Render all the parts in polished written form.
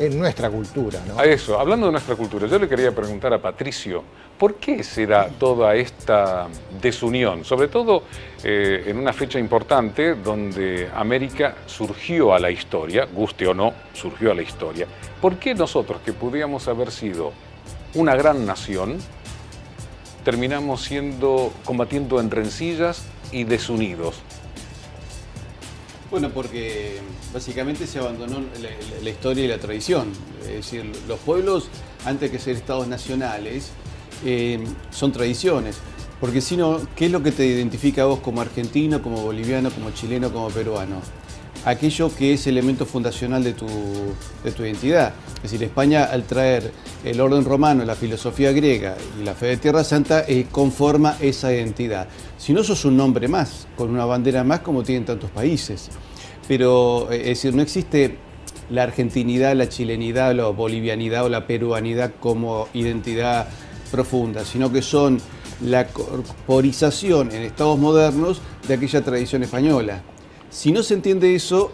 en nuestra cultura, ¿no? A eso, hablando de nuestra cultura, yo le quería preguntar a Patricio, ¿por qué se da toda esta desunión? Sobre todo en una fecha importante donde América surgió a la historia, guste o no, surgió a la historia. ¿Por qué nosotros, que podíamos haber sido una gran nación, terminamos combatiendo en rencillas y desunidos? Bueno, porque básicamente se abandonó la historia y la tradición. Es decir, los pueblos, antes que ser estados nacionales, son tradiciones. Porque si no, ¿qué es lo que te identifica a vos como argentino, como boliviano, como chileno, como peruano? Aquello que es elemento fundacional de tu identidad. Es decir, España, al traer el orden romano, la filosofía griega y la fe de Tierra Santa, conforma esa identidad. Si no, sos un nombre más, con una bandera más, como tienen tantos países. Pero, es decir, no existe la argentinidad, la chilenidad, la bolivianidad o la peruanidad como identidad profunda, sino que son la corporización en estados modernos de aquella tradición española. Si no se entiende eso,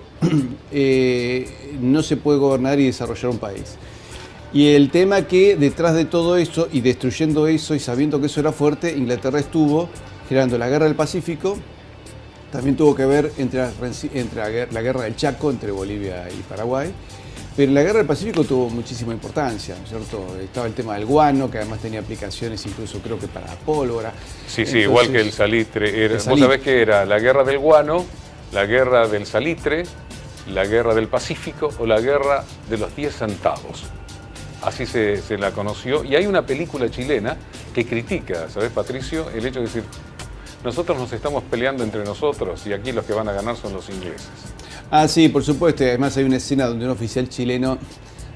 no se puede gobernar y desarrollar un país. Y el tema que detrás de todo eso, y destruyendo eso y sabiendo que eso era fuerte, Inglaterra estuvo generando la guerra del Pacífico. También tuvo que ver entre la guerra del Chaco, entre Bolivia y Paraguay. Pero la guerra del Pacífico tuvo muchísima importancia, ¿no es cierto? Estaba el tema del guano, que además tenía aplicaciones incluso creo que para la pólvora. Sí, entonces, igual que el salitre. ¿Vos sabés qué era? La guerra del guano, la guerra del salitre, la guerra del Pacífico o la guerra de los 10 centavos. Así se la conoció. Y hay una película chilena que critica, ¿sabés, Patricio? El hecho de decir, nosotros nos estamos peleando entre nosotros y aquí los que van a ganar son los ingleses. Ah, sí, por supuesto. Además hay una escena donde un oficial chileno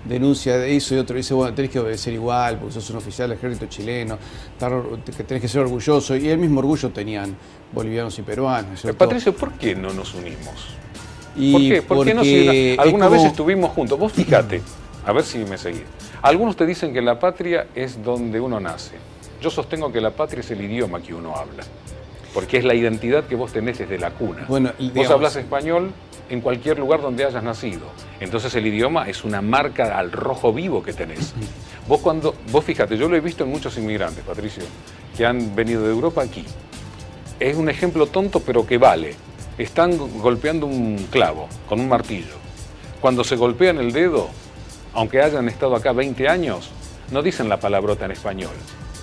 denuncia de eso y otro dice, bueno, tenés que obedecer igual porque sos un oficial del ejército chileno, tenés que ser orgulloso. Y el mismo orgullo tenían bolivianos y peruanos, ¿cierto? Patricio, ¿por qué no nos unimos? ¿Por qué no alguna vez estuvimos juntos? Vos fíjate, a ver si me seguís. Algunos te dicen que la patria es donde uno nace. Yo sostengo que la patria es el idioma que uno habla, porque es la identidad que vos tenés desde la cuna. Bueno, vos hablás español en cualquier lugar donde hayas nacido. Entonces el idioma es una marca al rojo vivo que tenés. Vos fíjate, yo lo he visto en muchos inmigrantes, Patricio, que han venido de Europa aquí. Es un ejemplo tonto, pero que vale. Están golpeando un clavo con un martillo. Cuando se golpean el dedo, aunque hayan estado acá 20 años, no dicen la palabrota en español,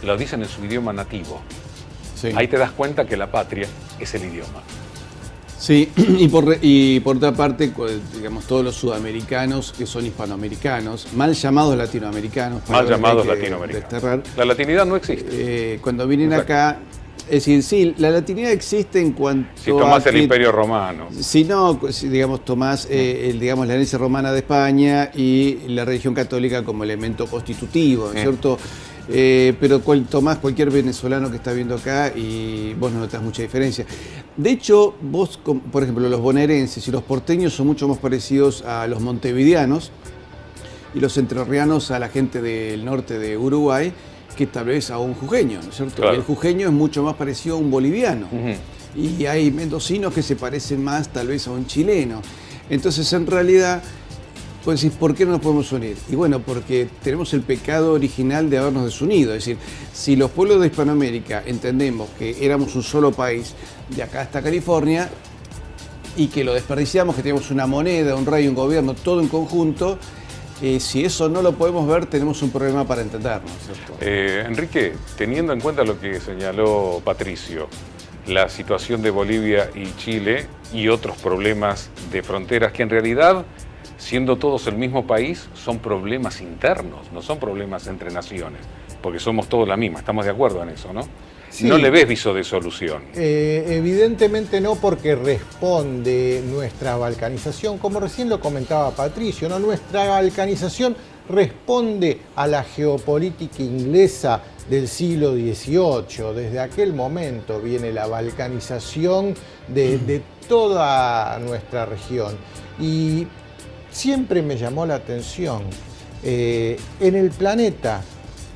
lo dicen en su idioma nativo. Sí. Ahí te das cuenta que la patria es el idioma. Sí, y por otra parte, digamos, todos los sudamericanos que son hispanoamericanos, mal llamados latinoamericanos. Mal llamados latinoamericanos. La latinidad no existe. Cuando vienen acá, es decir, sí, la latinidad existe en cuanto si tomás el Imperio Romano. Si no, digamos, tomás digamos, la herencia romana de España y la religión católica como elemento constitutivo, ¿no es cierto? Pero tomás cualquier venezolano que está viendo acá y vos no notás mucha diferencia. De hecho, vos, por ejemplo, los bonaerenses y los porteños son mucho más parecidos a los montevideanos y los entrerrianos a la gente del norte de Uruguay que tal vez a un jujeño, ¿no es cierto? Claro. El jujeño es mucho más parecido a un boliviano. Y hay mendocinos que se parecen más tal vez a un chileno. Entonces, en realidad, pues decir, ¿por qué no nos podemos unir? Y bueno, porque tenemos el pecado original de habernos desunido. Es decir, si los pueblos de Hispanoamérica entendemos que éramos un solo país, de acá hasta California, y que lo desperdiciamos, que tenemos una moneda, un rey, un gobierno, todo en conjunto, si eso no lo podemos ver, tenemos un problema para entendernos, ¿cierto? Enrique, teniendo en cuenta lo que señaló Patricio, la situación de Bolivia y Chile y otros problemas de fronteras que en realidad, siendo todos el mismo país, son problemas internos, no son problemas entre naciones, porque somos todos la misma, estamos de acuerdo en eso, ¿no? Sí. No le ves viso de solución. Evidentemente no, porque responde nuestra balcanización, como recién lo comentaba Patricio, ¿no? Nuestra balcanización responde a la geopolítica inglesa del siglo XVIII. Desde aquel momento viene la balcanización de toda nuestra región. Y siempre me llamó la atención, en el planeta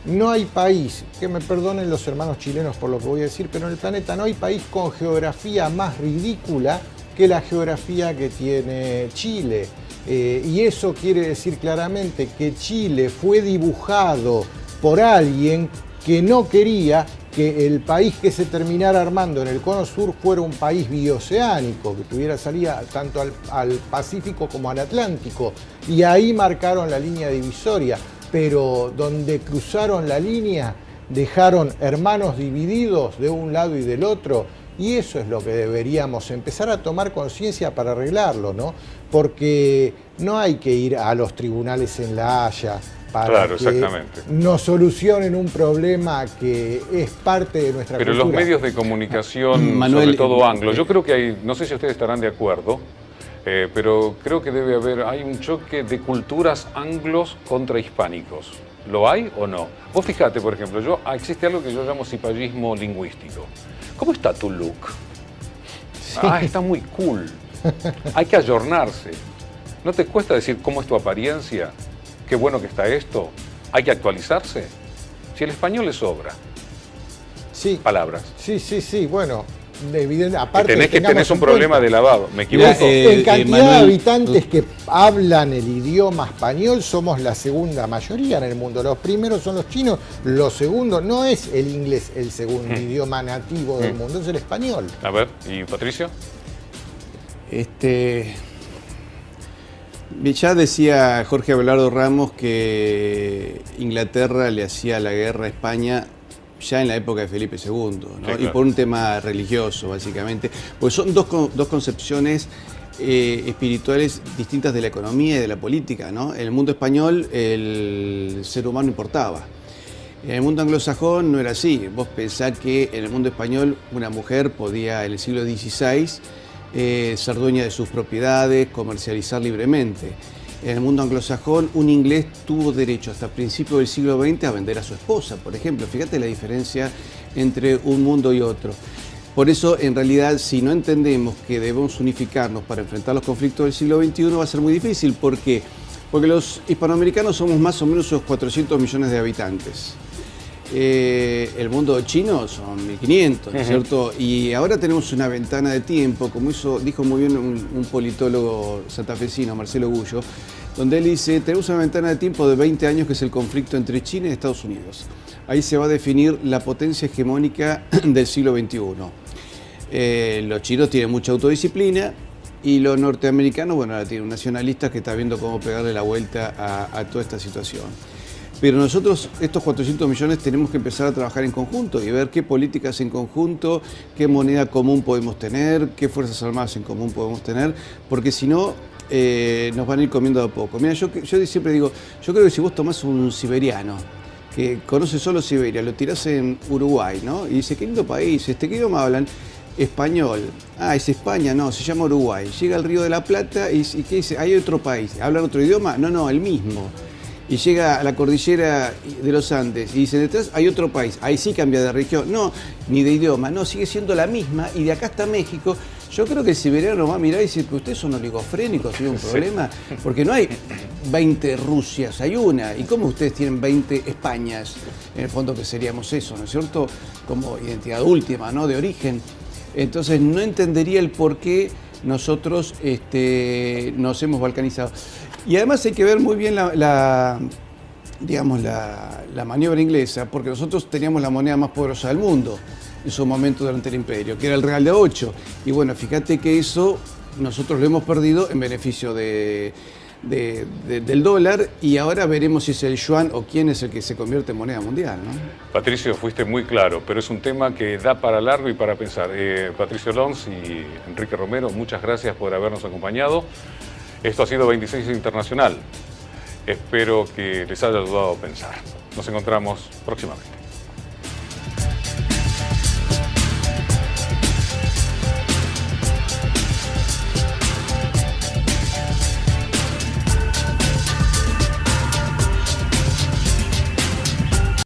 no hay país, que me perdonen los hermanos chilenos por lo que voy a decir, pero en el planeta no hay país con geografía más ridícula que la geografía que tiene Chile. Y eso quiere decir claramente que Chile fue dibujado por alguien que no quería que el país que se terminara armando en el Cono Sur fuera un país bioceánico, que tuviera salida tanto al Pacífico como al Atlántico. Y ahí marcaron la línea divisoria, pero donde cruzaron la línea dejaron hermanos divididos de un lado y del otro, y eso es lo que deberíamos empezar a tomar conciencia para arreglarlo, ¿no? Porque no hay que ir a los tribunales en La Haya para que nos solucionen un problema que es parte de nuestra cultura. Pero los medios de comunicación, Manuel, sobre todo anglos, yo creo que hay, no sé si ustedes estarán de acuerdo, pero creo que hay un choque de culturas anglos contra hispánicos. ¿Lo hay o no? Vos fíjate, por ejemplo, existe algo que yo llamo cipallismo lingüístico. ¿Cómo está tu look? Sí. Está muy cool. Hay que ayornarse. ¿No te cuesta decir cómo es tu apariencia? Qué bueno que está esto. Hay que actualizarse. Si el español le sobra. Sí. Palabras. Sí, bueno. Aparte tenés un problema de lavado, me equivoco. En cantidad de habitantes que hablan el idioma español somos la segunda mayoría en el mundo. Los primeros son los chinos, los segundos no es el inglés el segundo idioma nativo del mundo, es el español. A ver, ¿y Patricio? Ya decía Jorge Abelardo Ramos que Inglaterra le hacía la guerra a España ya en la época de Felipe II, ¿no? Sí, claro. Y por un tema religioso, básicamente. Porque son dos concepciones espirituales distintas de la economía y de la política, ¿no? En el mundo español el ser humano importaba. En el mundo anglosajón no era así. Vos pensás que en el mundo español una mujer podía en el siglo XVI ser dueña de sus propiedades, comercializar libremente. En el mundo anglosajón, un inglés tuvo derecho hasta principios del siglo XX a vender a su esposa, por ejemplo. Fíjate la diferencia entre un mundo y otro. Por eso, en realidad, si no entendemos que debemos unificarnos para enfrentar los conflictos del siglo XXI, va a ser muy difícil. ¿Por qué? Porque los hispanoamericanos somos más o menos unos 400 millones de habitantes. El mundo chino son 1.500, ¿no es cierto? Y ahora tenemos una ventana de tiempo, como dijo muy bien un politólogo santafesino, Marcelo Gullo, donde él dice, tenemos una ventana de tiempo de 20 años que es el conflicto entre China y Estados Unidos. Ahí se va a definir la potencia hegemónica del siglo XXI. Los chinos tienen mucha autodisciplina y los norteamericanos, bueno, ahora tienen un nacionalista que está viendo cómo pegarle la vuelta a toda esta situación. Pero nosotros, estos 400 millones, tenemos que empezar a trabajar en conjunto y ver qué políticas en conjunto, qué moneda común podemos tener, qué fuerzas armadas en común podemos tener, porque si no, nos van a ir comiendo de a poco. Mira, yo siempre digo, yo creo que si vos tomás un siberiano, que conoce solo Siberia, lo tirás en Uruguay, ¿no? Y dice, qué lindo país, ¿qué idioma hablan? Español. Es España, no, se llama Uruguay. Llega al Río de la Plata y ¿qué dice? ¿Hay otro país? ¿Hablan otro idioma? No, el mismo. Y llega a la cordillera de los Andes y dice, detrás hay otro país, ahí sí cambia de región, no, ni de idioma, no, sigue siendo la misma y de acá hasta México. Yo creo que el siberiano va a mirar y decir, que ustedes son oligofrénicos, ¿hay un problema? Porque no hay 20 Rusias, hay una. ¿Y cómo ustedes tienen 20 Españas? En el fondo que seríamos eso, ¿no es cierto? Como identidad última, ¿no? De origen. Entonces no entendería el por qué nosotros nos hemos balcanizado. Y además hay que ver muy bien la maniobra inglesa, porque nosotros teníamos la moneda más poderosa del mundo en su momento durante el imperio, que era el real de 8. Y bueno, fíjate que eso nosotros lo hemos perdido en beneficio del dólar, y ahora veremos si es el yuan o quién es el que se convierte en moneda mundial, ¿no? Patricio, fuiste muy claro, pero es un tema que da para largo y para pensar. Patricio Lons y Enrique Romero, muchas gracias por habernos acompañado. Esto ha sido 26 Internacional. Espero que les haya ayudado a pensar. Nos encontramos próximamente.